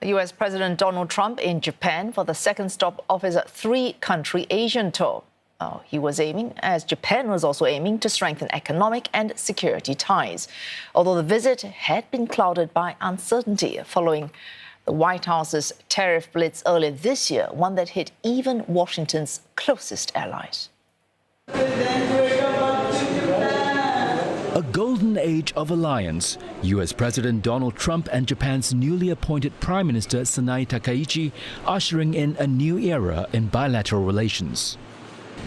US President Donald Trump in Japan for the second stop of his three-country Asian tour. Japan was also aiming to strengthen economic and security ties, although the visit had been clouded by uncertainty following the White House's tariff blitz earlier this year, one that hit even Washington's closest allies. A golden age of alliance. US President Donald Trump and Japan's newly appointed Prime Minister Sanae Takaichi ushering in a new era in bilateral relations.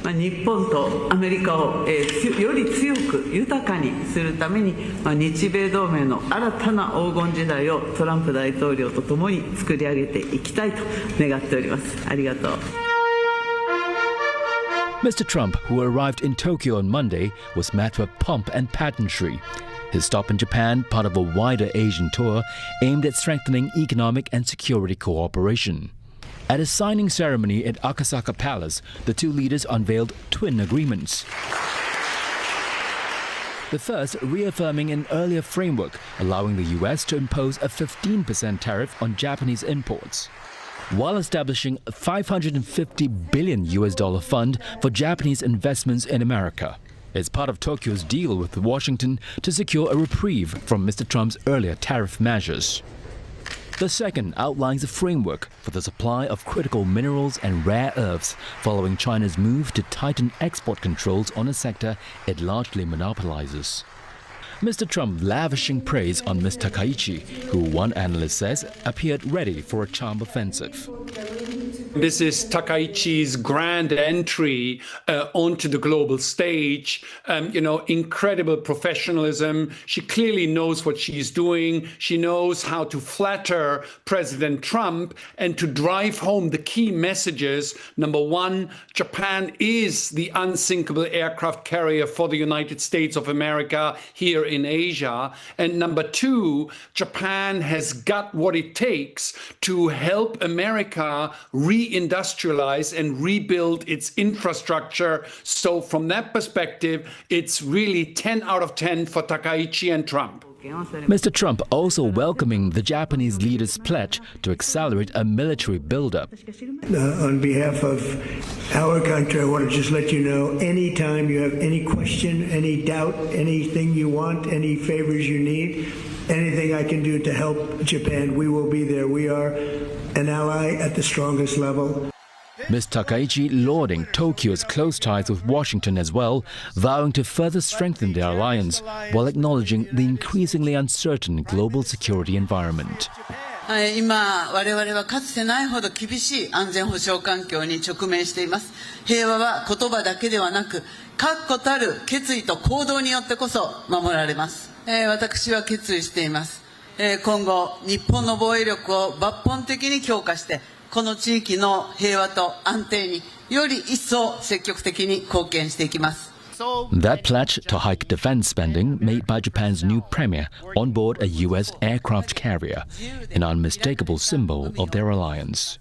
日本とアメリカをより強く豊かにするために日米同盟の新たな黄金時代をトランプ大統領とともに作り上げていきたいと願っております。ありがとう。Mr. Trump, who arrived in Tokyo on Monday, was met with pomp and pageantry. His stop in Japan, part of a wider Asian tour aimed at strengthening economic and security cooperation. At a signing ceremony at Akasaka Palace, the two leaders unveiled twin agreements. The first reaffirming an earlier framework allowing the US to impose a 15% tariff on Japanese imports, while establishing a $550 billion fund for Japanese investments in America. It's part of Tokyo's deal with Washington to secure a reprieve from Mr. Trump's earlier tariff measures. The second outlines a framework for the supply of critical minerals and rare earths following China's move to tighten export controls on a sector it largely monopolizes. Mr. Trump lavishing praise on Ms. Takaichi, who one analyst says appeared ready for a charm offensive. This is Takaichi's grand entry onto the global stage. Incredible professionalism. She clearly knows what she's doing. She knows how to flatter President Trump and to drive home the key messages. Number one, Japan is the unsinkable aircraft carrier for the United States of America here in Asia. And number two, Japan has got what it takes to help America reindustrialize and rebuild its infrastructure. So from that perspective, it's really 10 out of 10 for Takaichi and Trump. Mr. Trump also welcoming the Japanese leader's pledge to accelerate a military buildup. On behalf of our country, I want to just let you know, anytime you have any question, any doubt, anything you want, any favors you need, anything I can do to help Japan, we will be there. We are an ally at the strongest level. Ms. Takaichi lauding Tokyo's close ties with Washington as well, vowing to further strengthen their alliance while acknowledging the increasingly uncertain global security environment. 今、我々はかつてないほど厳しい安全保障環境に直面しています。平和は言葉だけではなく、確固たる決意と行動によってこそ守られます。私は決意しています。今後、日本の防衛力を抜本的に強化して、この地域の平和と安定により一層積極的に貢献していきます。That pledge to hike defense spending made by Japan's new premier on board a US aircraft carrier, an unmistakable symbol of their alliance.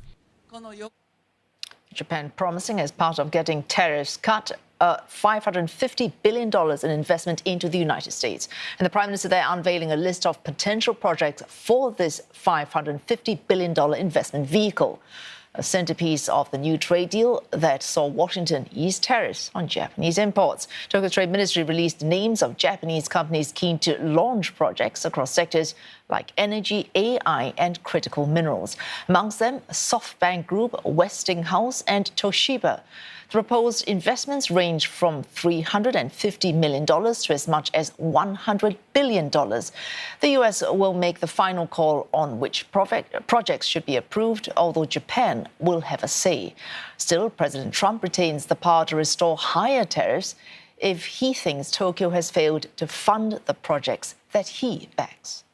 Japan promising, as part of getting tariffs cut, $550 billion in investment into the United States. And the Prime Minister there unveiling a list of potential projects for this $550 billion investment vehicle, a centerpiece of the new trade deal that saw Washington ease tariffs on Japanese imports. Tokyo's Trade Ministry released names of Japanese companies keen to launch projects across sectors like energy, AI and critical minerals. Amongst them, SoftBank Group, Westinghouse and Toshiba. The proposed investments range from $350 million to as much as $100 billion. The US will make the final call on which projects should be approved, although Japan will have a say. Still, President Trump retains the power to restore higher tariffs if he thinks Tokyo has failed to fund the projects that he backs.